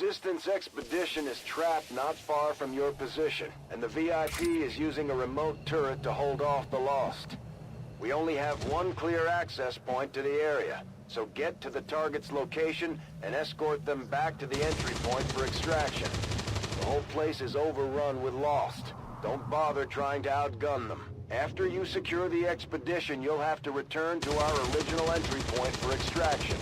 Resistance expedition is trapped not far from your position, and the VIP is using a remote turret to hold off the Lost. We only have one clear access point to the area, so get to the target's location and escort them back to the entry point for extraction. The whole place is overrun with Lost. Don't bother trying to outgun them. After you secure the expedition, you'll have to return to our original entry point for extraction.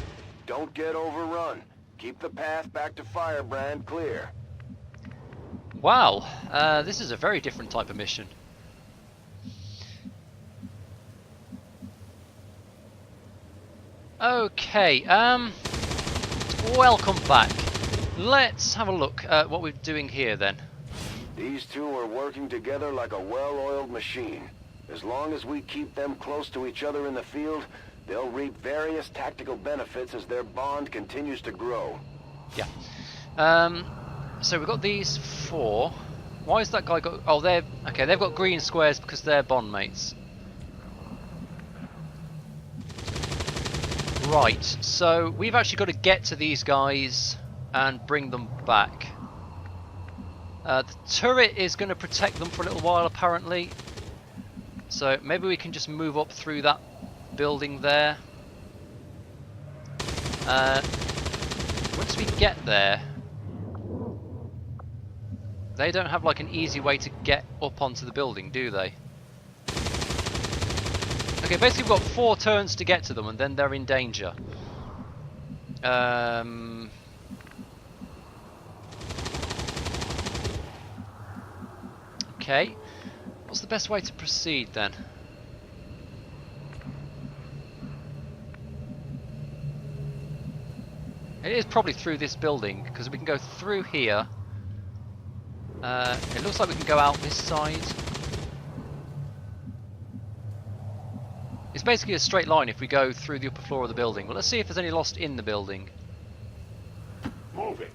Don't get overrun. Keep the path back to Firebrand clear. Wow, this is a very different type of mission. Okay, welcome back. Let's have a look at what we're doing here then. These two are working together like a well-oiled machine. As long as we keep them close to each other in the field, they'll reap various tactical benefits as their bond continues to grow. Yeah. So we've got these four. Why has that guy got... Oh, they're... Okay, they've got green squares because they're bond mates. Right, so we've actually got to get to these guys and bring them back. The turret is going to protect them for a little while apparently. So maybe we can just move up through that building there. Once we get there, they don't have like an easy way to get up onto the building, do they? Okay, basically we've got 4 turns to get to them and then they're in danger. Okay, what's the best way to proceed then? It is probably through this building, because we can go through here. It looks like we can go out this side. It's basically a straight line if we go through the upper floor of the building. Well, let's see if there's any Lost in the building. Moving.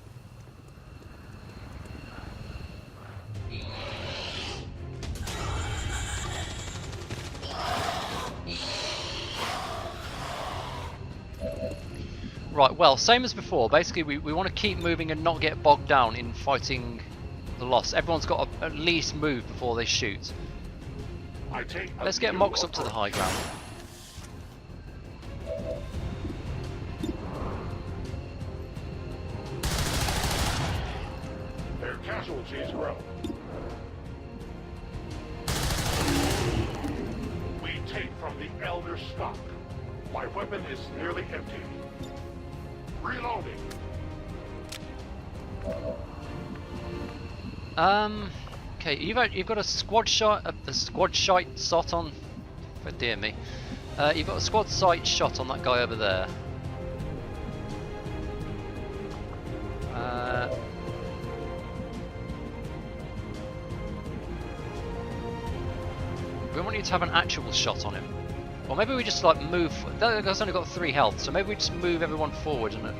Right, well, same as before. Basically, we want to keep moving and not get bogged down in fighting the Lost. Everyone's got to at least move before they shoot. Let's get Mox up to the high ground. Their casualties grow. We take from the Elder stock. My weapon is nearly empty. Reloading. Okay, you've got a squad shot, the squad sight shot on. Oh dear me, you've got a squad sight shot on that guy over there. We want you to have an actual shot on him. Or maybe we just like move. That guy's only got 3 health, so maybe we just move everyone forward and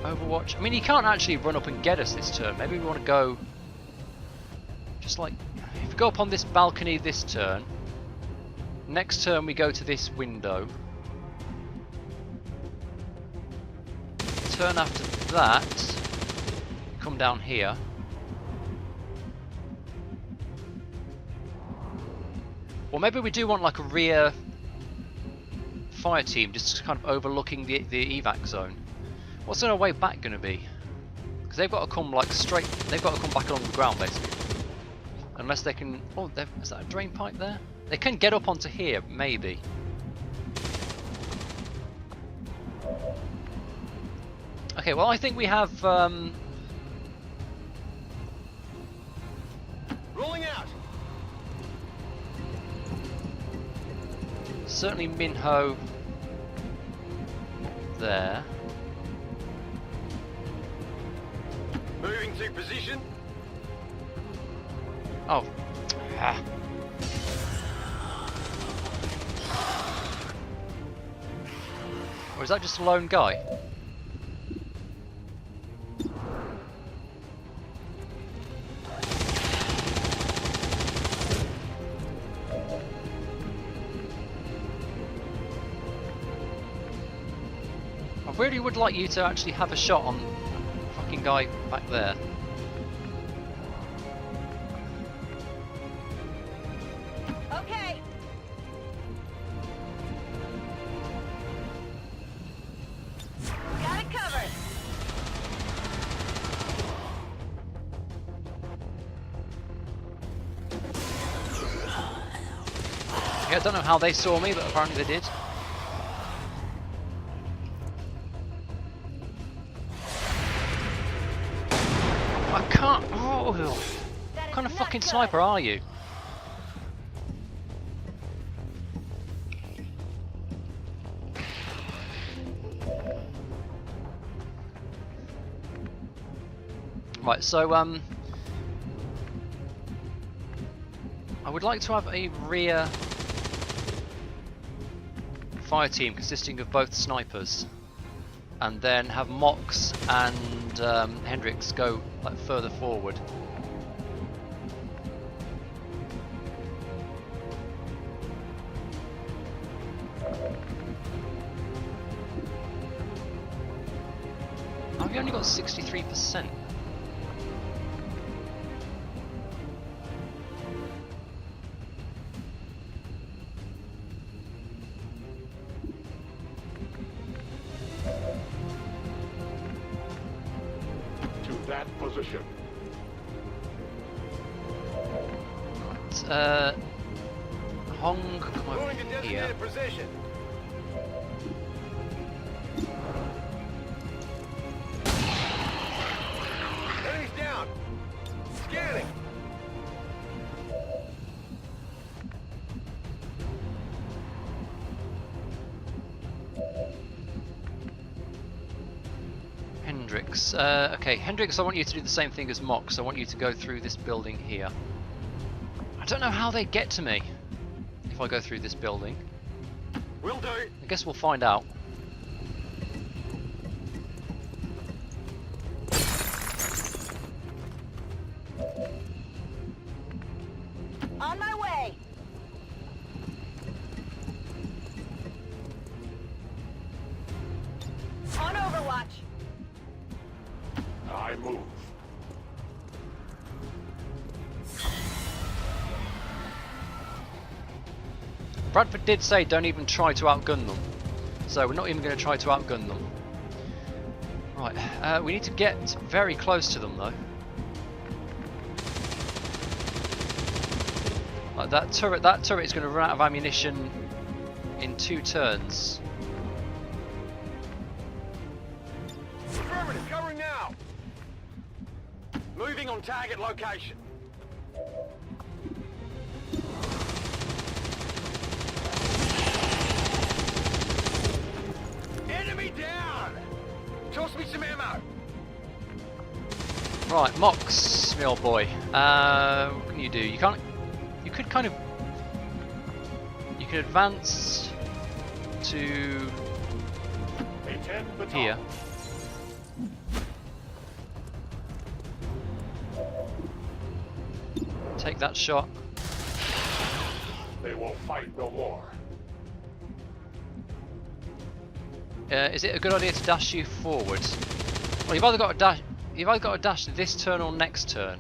Overwatch. I mean, he can't actually run up and get us this turn. Maybe we want to go. Just like if we go up on this balcony this turn. Next turn we go to this window. Turn after that, come down here. Or maybe we do want like a rear fire team just kind of overlooking the evac zone. What's their way back going to be? Because they've got to come like straight, they've got to come back along the ground basically. Unless they can, oh, is that a drain pipe there? They can get up onto here, maybe. Okay, well I think we have Rolling out. certainly Minho there. Moving to position. Oh. Ah. Or is that just a lone guy? I really would like you to actually have a shot on fucking guy back there. Okay. Got it covered. Yeah, I don't know how they saw me, but apparently they did. I can't. Oh, what kind of fucking sniper are you? Right, so I would like to have a rear fire team consisting of both snipers, and then have Mox and Hendrix go like further forward. Oh, we only got 63%. That position. Right, Hong, come over Moving to here. designated position. Enemies down. Scanning. Hendrix. Okay, Hendrix, I want you to do the same thing as Mox. I want you to go through this building here. I don't know how they get to me if I go through this building. Will do. I guess we'll find out. On my way. On Overwatch. I move. Bradford did say don't even try to outgun them. So we're not even going to try to outgun them. Right, we need to get very close to them though. Like that turret is going to run out of ammunition in 2 turns. Affirmative, covering now. Moving on target location. Enemy down! Toss me some ammo. Right, Mox, my old boy. What can you do? You can't. You could kind of. You could advance to A 10 baton. here. Take that shot. They will fight no more. Is it a good idea to dash you forward? Well, you've either got to dash. You've either got to dash this turn or next turn.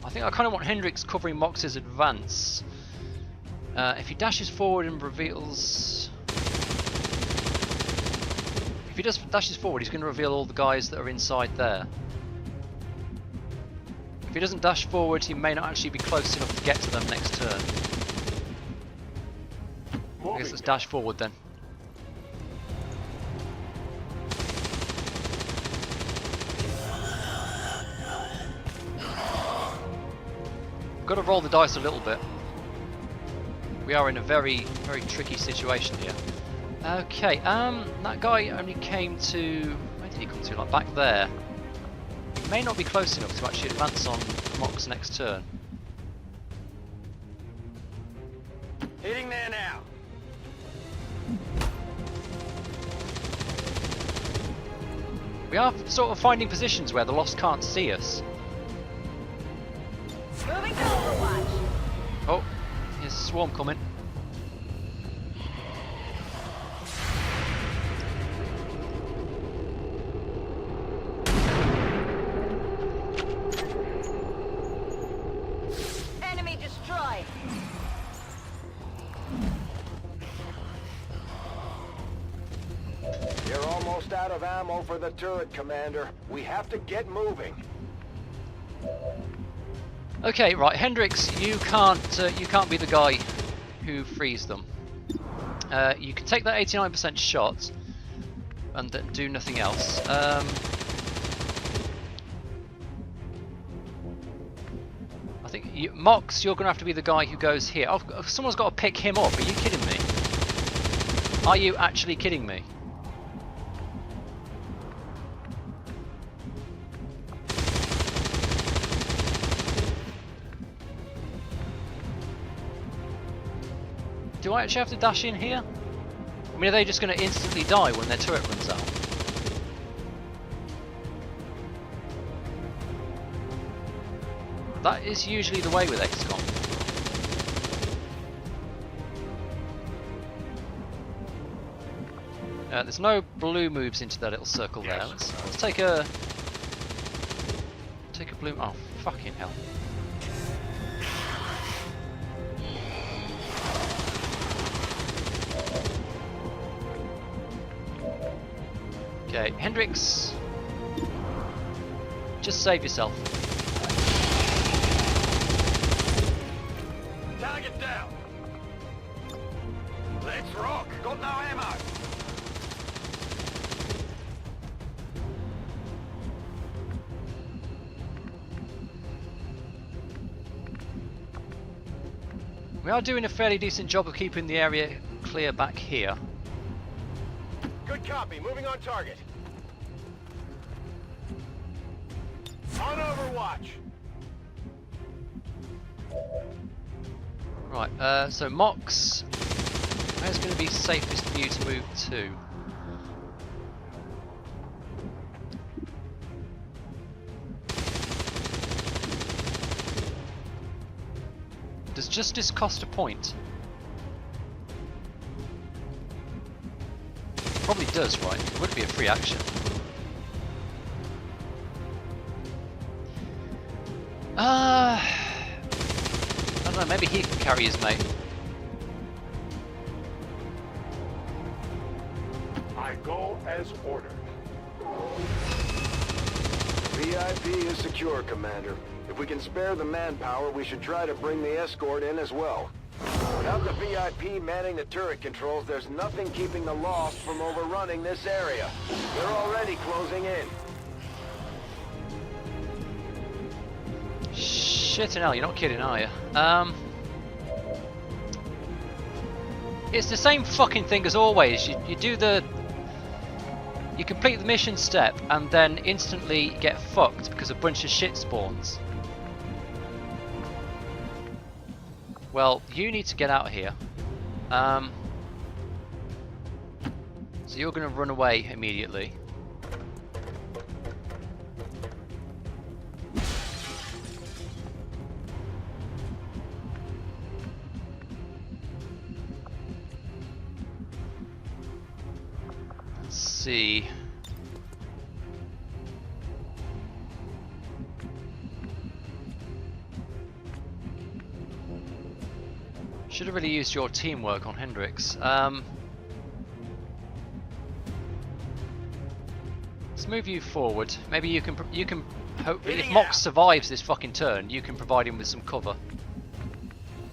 I think I kind of want Hendrix covering Mox's advance. If he dashes forward and reveals... If he just dashes forward, he's going to reveal all the guys that are inside there. If he doesn't dash forward, he may not actually be close enough to get to them next turn. I guess let's dash forward then. Got to roll the dice a little bit. We are in a very, very tricky situation here. Okay, that guy only came to... Where did he come to? Like back there. He may not be close enough to actually advance on Mox next turn. Hitting there now. We are sort of finding positions where the Lost can't see us. Moving to Overwatch. Oh, here's a swarm coming. go for the turret, Commander. We have to get moving. Okay, right, Hendricks, you can't be the guy who frees them. You can take that 89% shot and then do nothing else. I think Mox, you're going to have to be the guy who goes here. Oh, someone's got to pick him up. Are you kidding me? Are you actually kidding me? Do I actually have to dash in here? I mean, are they just going to instantly die when their turret runs out? That is usually the way with XCOM. There's no blue moves into that little circle there. Let's take a blue. Oh, fucking hell! Okay, Hendricks, just save yourself. Target down. Let's rock. Got no ammo. We are doing a fairly decent job of keeping the area clear back here. Good copy. Moving on target. On overwatch. Right, so Mox, where's going to be safest for you to move to? Does justice cost a point? Probably does, right? It would be a free action. I don't know, maybe he can carry his mate. I go as ordered. VIP is secure, Commander. If we can spare the manpower, we should try to bring the escort in as well. Without the VIP manning the turret controls, there's nothing keeping the Lost from overrunning this area. They're already closing in. Shit hell, you're not kidding, are you? It's the same fucking thing as always. You complete the mission step and then instantly get fucked because a bunch of shit spawns. Well, you need to get out of here. So you're going to run away immediately. Let's see. Should have really used your teamwork on Hendricks. Let's move you forward. Maybe you can hope if Mox survives this fucking turn, you can provide him with some cover.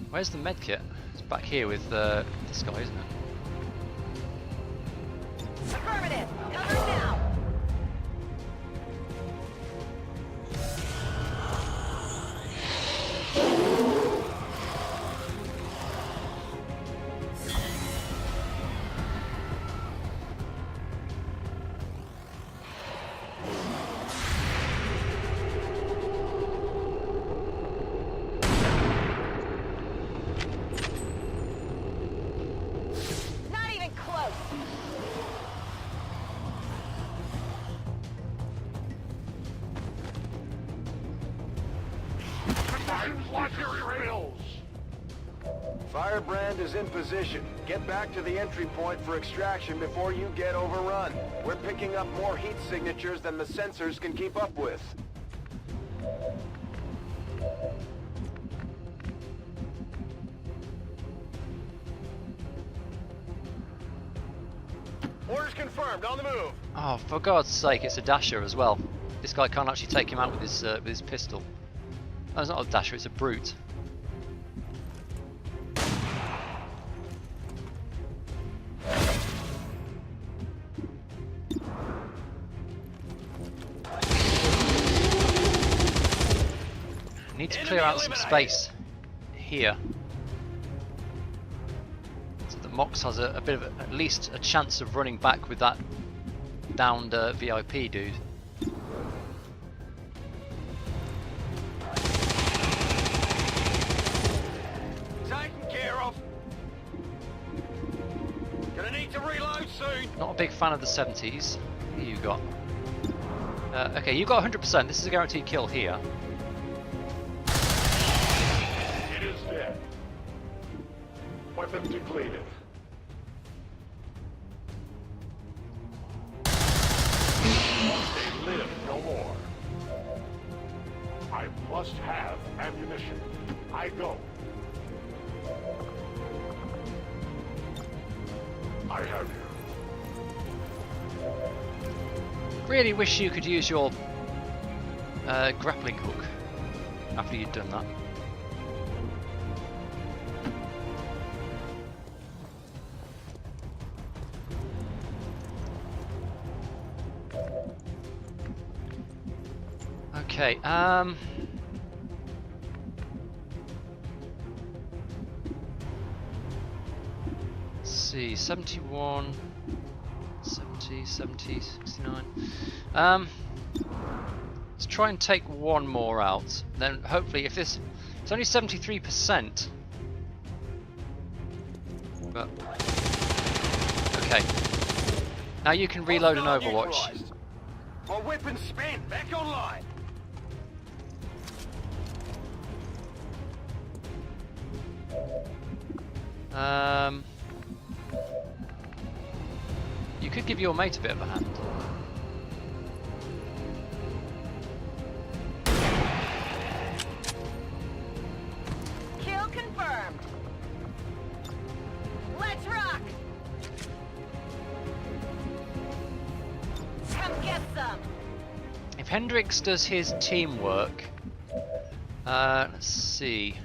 Where's the medkit? It's back here with this guy, isn't it? Affirmative. Cover now. Not even close. Firebrand is in position. Get back to the entry point for extraction before you get overrun. We're picking up more heat signatures than the sensors can keep up with. Orders confirmed. On the move. Oh, for God's sake, it's a dasher as well. This guy can't actually take him out with his pistol. Oh, it's not a dasher, it's a brute. Need to clear out some space here, so that Mox has a bit of at least a chance of running back with that downed VIP dude. Taken care of. Gonna need to reload soon. Not a big fan of the 70s. Who you got? Okay, you got 100%. This is a guaranteed kill here. It is dead. Weapon depleted. They live no more. I must have ammunition. I go. I have you. Really wish you could use your grappling hook after you'd done that. Okay, let's see, 71, 70, 70, 69. Let's try and take one more out. Then hopefully if this... It's only 73%. But... Okay. Now you can reload an Overwatch. My weapon's spent. Back online. You could give your mate a bit of a hand. Kill confirmed. Let's rock. Come get some. If Hendrix does his teamwork, let's see.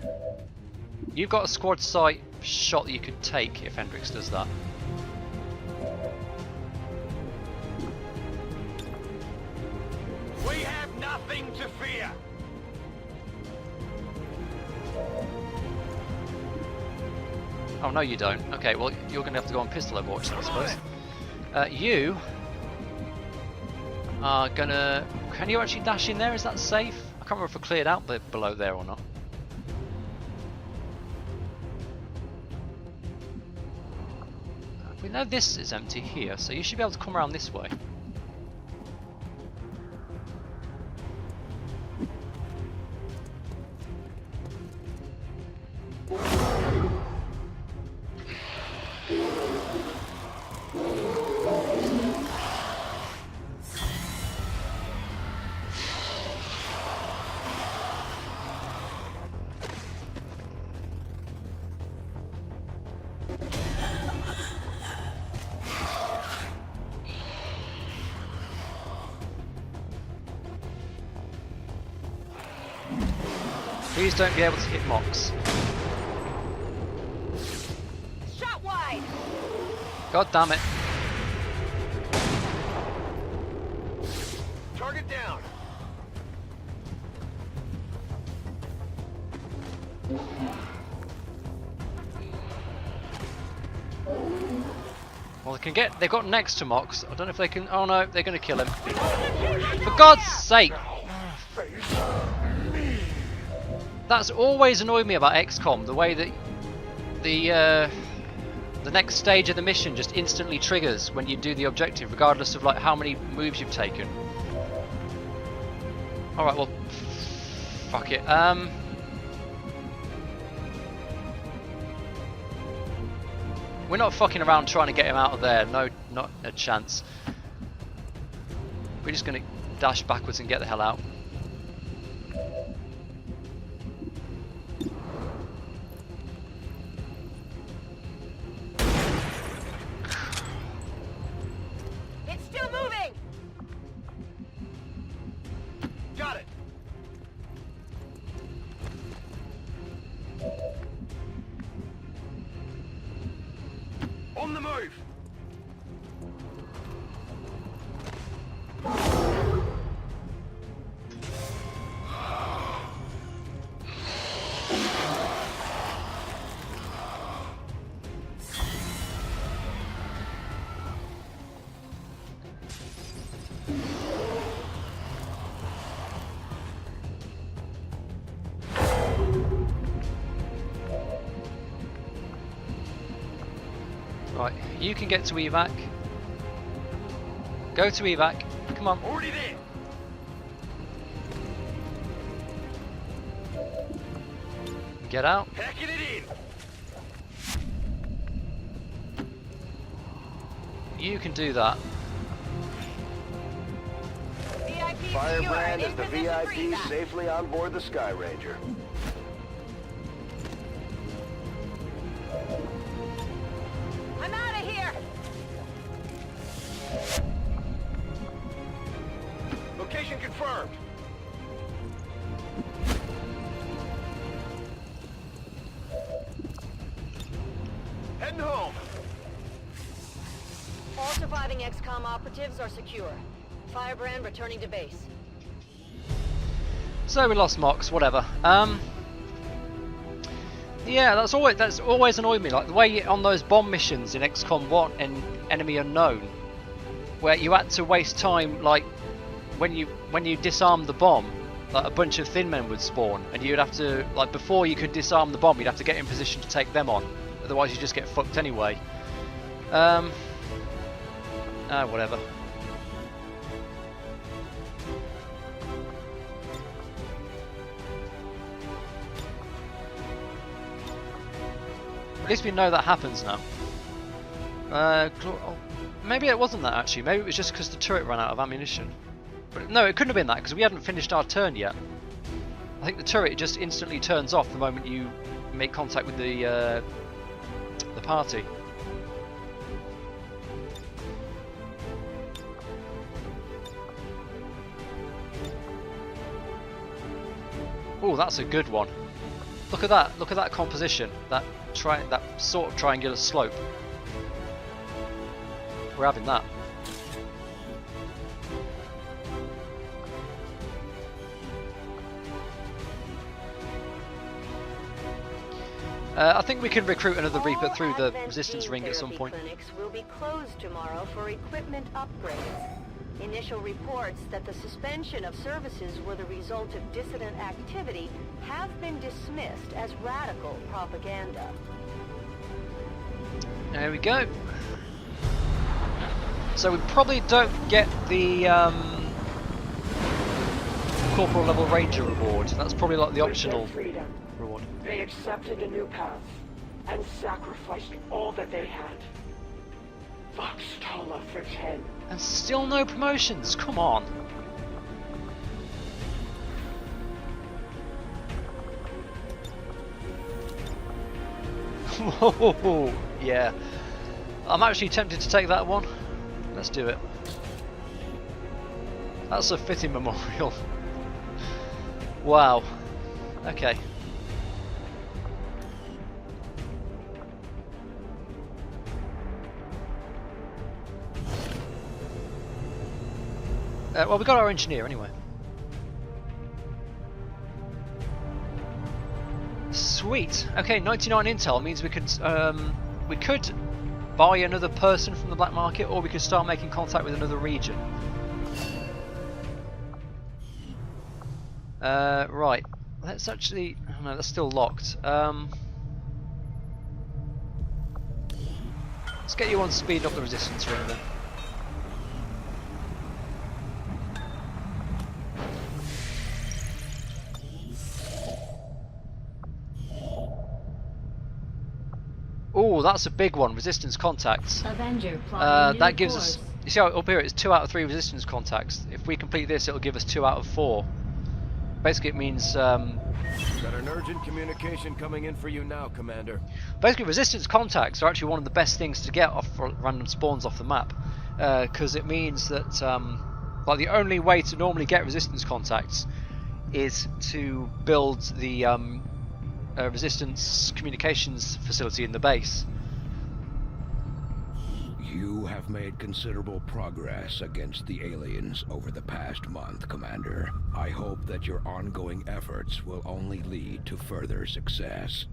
You've got a squad sight shot that you could take if Hendrix does that. We have nothing to fear. Oh no, you don't. Okay, well you're going to have to go on pistol Overwatch then, I suppose. You are gonna. Can you actually dash in there? Is that safe? I can't remember if I cleared out below there or not. We know this is empty here, so you should be able to come around this way. Please don't be able to hit Mox. Shot wide. God damn it. Target down. Well, they've got next to Mox. I don't know if they can. Oh no, they're going to kill him. For God's sake! That's always annoyed me about XCOM, the way that the next stage of the mission just instantly triggers when you do the objective, regardless of like how many moves you've taken. All right, well, fuck it. We're not fucking around trying to get him out of there. No, not a chance. We're just gonna dash backwards and get the hell out. It's still moving. the move! Right, you can get to evac. Go to evac. Come on. Already there! Get out. Packing it in! You can do that. VIP Firebrand secured. is the In position for VIP evac. safely on board the Sky Ranger. I'm out of here. Location confirmed. Heading home. All surviving XCOM operatives are secure. Firebrand returning to base. So we lost Mox, whatever. Yeah, that's always annoyed me. Like the way on those bomb missions in XCOM 1 and Enemy Unknown, where you had to waste time, like when you disarmed the bomb, like a bunch of thin men would spawn, and you'd have to, like, before you could disarm the bomb, you'd have to get in position to take them on. Otherwise, you just get fucked anyway. Whatever. At least we know that happens now. Maybe it wasn't that actually. Maybe it was just because the turret ran out of ammunition. But no, it couldn't have been that because we hadn't finished our turn yet. I think the turret just instantly turns off the moment you make contact with the party. Oh, that's a good one. Look at that! Look at that composition. That sort of triangular slope. We're having that. I think we can recruit another Reaper through the resistance ring at some point. Clinics will be closed tomorrow for equipment upgrades. Initial reports that the suspension of services were the result of dissident activity have been dismissed as radical propaganda. There we go. So we probably don't get the Corporal level Ranger reward. That's probably like the optional reward. They accepted a new path and sacrificed all that they had. Vox Tala for 10. And still no promotions, come on. Whoa, yeah. I'm actually tempted to take that one. Let's do it. That's a fitting memorial. Wow. Okay. Well, we got our engineer anyway. Sweet. Okay, 99 intel means we could buy another person from the black market, or we could start making contact with another region. Right. Let's actually. Oh no, that's still locked. Let's get you on speed up the resistance ring then. Oh, that's a big one. Resistance contacts. Avenger that gives us. You see how up here it's 2 out of 3 resistance contacts. If we complete this, it'll give us 2 out of 4. Basically, it means. Got an urgent communication coming in for you now, Commander. Basically, resistance contacts are actually one of the best things to get off random spawns off the map, because it means that like the only way to normally get resistance contacts is to build the resistance communications facility in the base. You have made considerable progress against the aliens over the past month, Commander. I hope that your ongoing efforts will only lead to further success.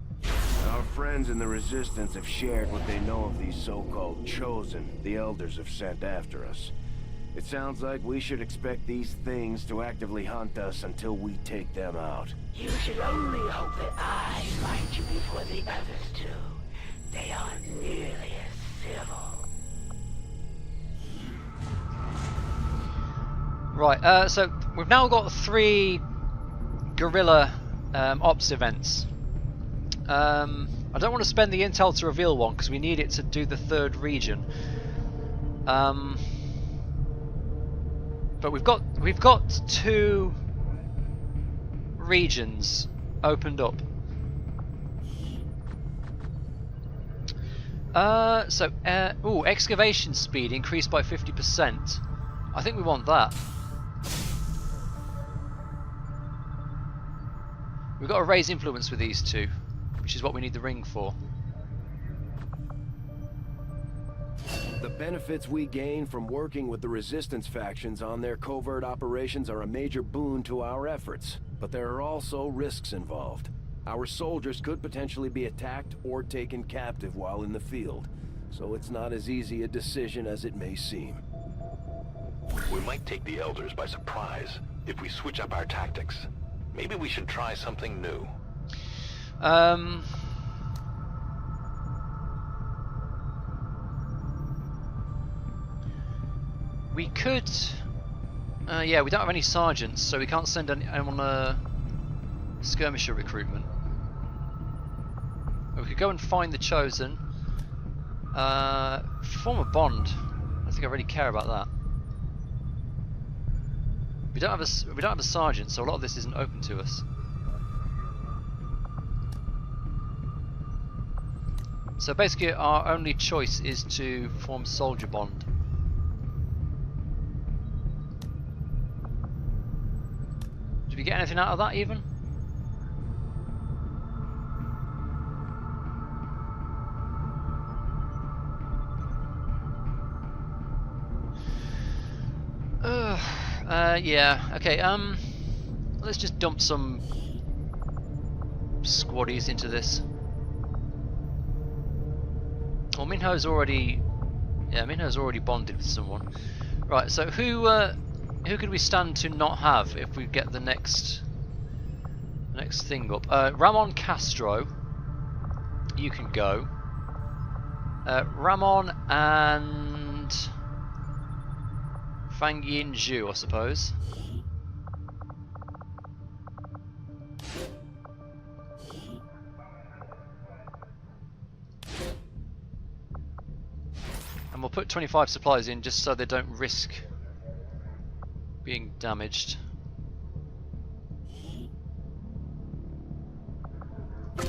Our friends in the Resistance have shared what they know of these so-called Chosen the Elders have sent after us. It sounds like we should expect these things to actively hunt us until we take them out. You should only hope that I find you before the others do. They aren't nearly as civil. Right, so we've now got 3 guerrilla ops events. I don't want to spend the intel to reveal one because we need it to do the 3rd region. But we've got 2 regions opened up. Excavation speed increased by 50%. I think we want that. We've got to raise influence with these 2, which is what we need the ring for. The benefits we gain from working with the Resistance factions on their covert operations are a major boon to our efforts, but there are also risks involved. Our soldiers could potentially be attacked or taken captive while in the field, so it's not as easy a decision as it may seem. We might take the Elders by surprise if we switch up our tactics. Maybe we should try something new. We could... yeah, we don't have any sergeants, so we can't send anyone on skirmisher recruitment. We could go and find the Chosen. Form a bond. I don't think I really care about that. We don't have a sergeant, so a lot of this isn't open to us. So basically, our only choice is to form soldier bond. Did we get anything out of that even? Yeah, okay, let's just dump some squaddies into this. Well, Minho's already bonded with someone. Right, so who could we stand to not have if we get the next thing up? Ramon Castro, you can go. Ramon and Fang Yin Zhu, I suppose. And we'll put 25 supplies in just so they don't risk being damaged.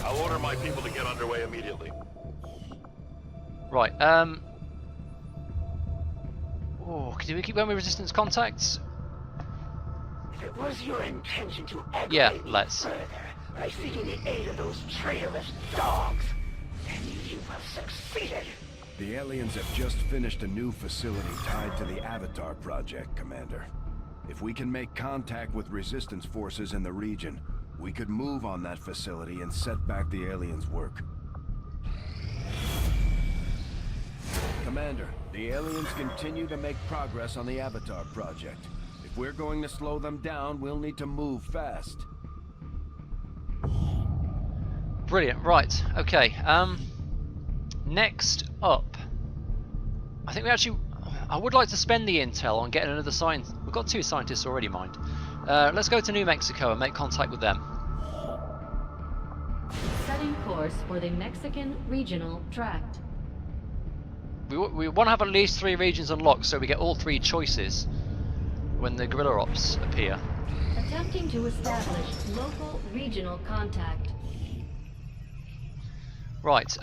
I'll order my people to get underway immediately. Right, do we keep going with resistance contacts? If it was your intention to aggravate Yeah, me let's. further by seeking the aid of those traitorous dogs, then you have succeeded. The aliens have just finished a new facility tied to the Avatar project, Commander. If we can make contact with Resistance forces in the region, we could move on that facility and set back the aliens' work. Commander, the aliens continue to make progress on the Avatar project. If we're going to slow them down, we'll need to move fast. Brilliant, right, okay. Next up, I think I would like to spend the intel on getting another scientist. We've got 2 scientists already, mind. Let's go to New Mexico and make contact with them. Setting course for the Mexican Regional Tract. We want to have at least 3 regions unlocked so we get all 3 choices when the guerrilla ops appear. Attempting to establish local regional contact. Right,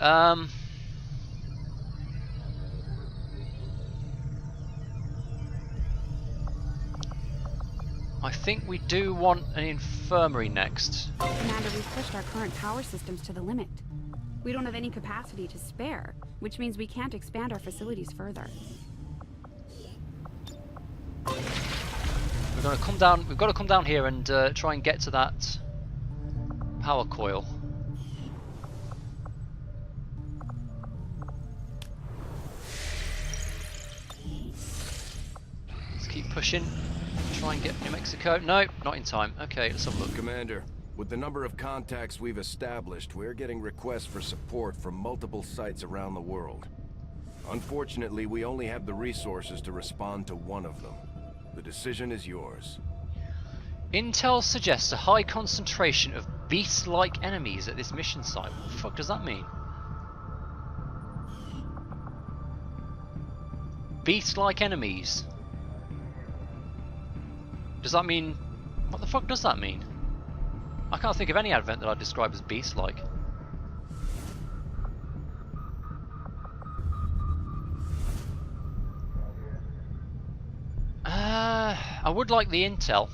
I think we do want an infirmary next. Commander, we've pushed our current power systems to the limit. We don't have any capacity to spare, which means we can't expand our facilities further. We're going to come down. We've got to come down here and try and get to that power coil. Let's keep pushing. Try and get New Mexico. No, not in time. Okay, let's have a look. Commander, with the number of contacts we've established, we're getting requests for support from multiple sites around the world. Unfortunately, we only have the resources to respond to one of them. The decision is yours. Intel suggests a high concentration of beast-like enemies at this mission site. What the fuck does that mean? Beast-like enemies. Does that mean... what the fuck does that mean? I can't think of any advent that I'd describe as beast-like. I would like the intel.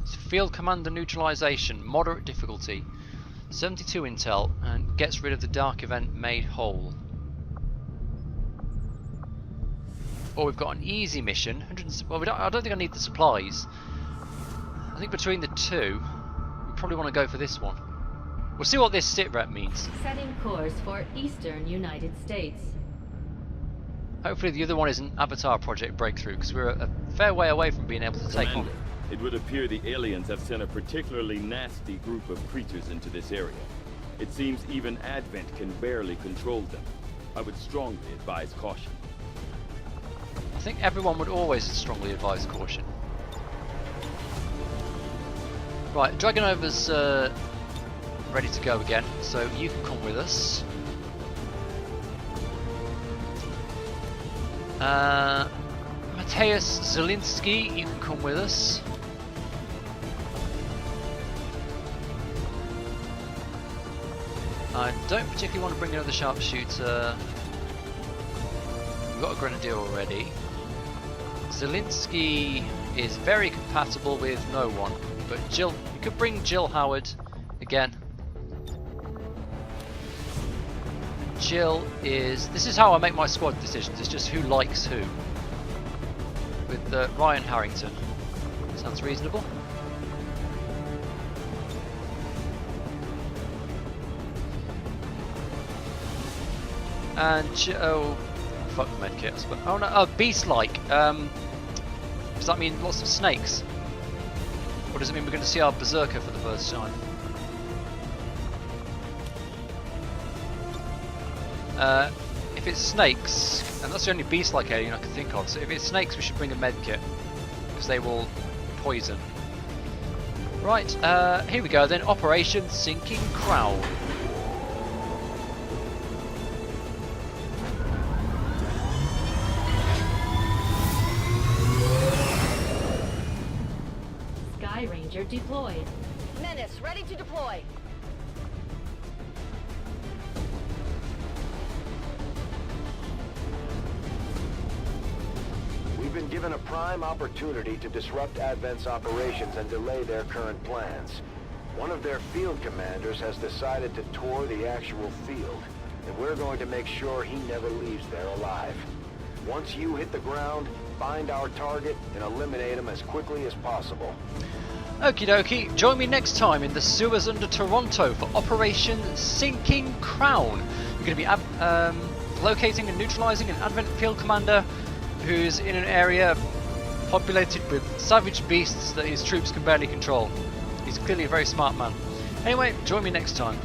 It's field commander neutralization, moderate difficulty, 72 intel, and gets rid of the dark event made whole. Or we've got an easy mission. Well, I don't think I need the supplies. I think between the two, we probably want to go for this one. We'll see what this sitrep means. Setting course for Eastern United States. Hopefully the other one is an Avatar Project breakthrough, because we're a fair way away from being able to take on. It would appear the aliens have sent a particularly nasty group of creatures into this area. It seems even Advent can barely control them. I would strongly advise caution. I think everyone would always strongly advise caution. Right, Dragonova's ready to go again, so you can come with us. Mateusz Zielinski, you can come with us. I don't particularly want to bring another sharpshooter. We've got a grenadier already. Zielinski is very compatible with no one, but Jill, you could bring Jill Howard again. Jill is... this is how I make my squad decisions, it's just who likes who. With Ryan Harrington. Sounds reasonable. And oh, fuck the medkit. Oh no, oh, beast-like. Does that mean lots of snakes? Or does it mean we're going to see our berserker for the first time? If it's snakes, and that's the only beast-like alien I can think of, so if it's snakes we should bring a medkit, because they will poison. Right, here we go then, Operation Sinking Crown. Sky Ranger deployed. Menace, ready to deploy. We've been given a prime opportunity to disrupt Advent's operations and delay their current plans. One of their field commanders has decided to tour the actual field, and we're going to make sure he never leaves there alive. Once you hit the ground, find our target and eliminate him as quickly as possible. Okie dokie, join me next time in the sewers under Toronto for Operation Sinking Crown. You're going to be locating and neutralizing an Advent field commander who's in an area populated with savage beasts that his troops can barely control. He's clearly a very smart man. Anyway, join me next time.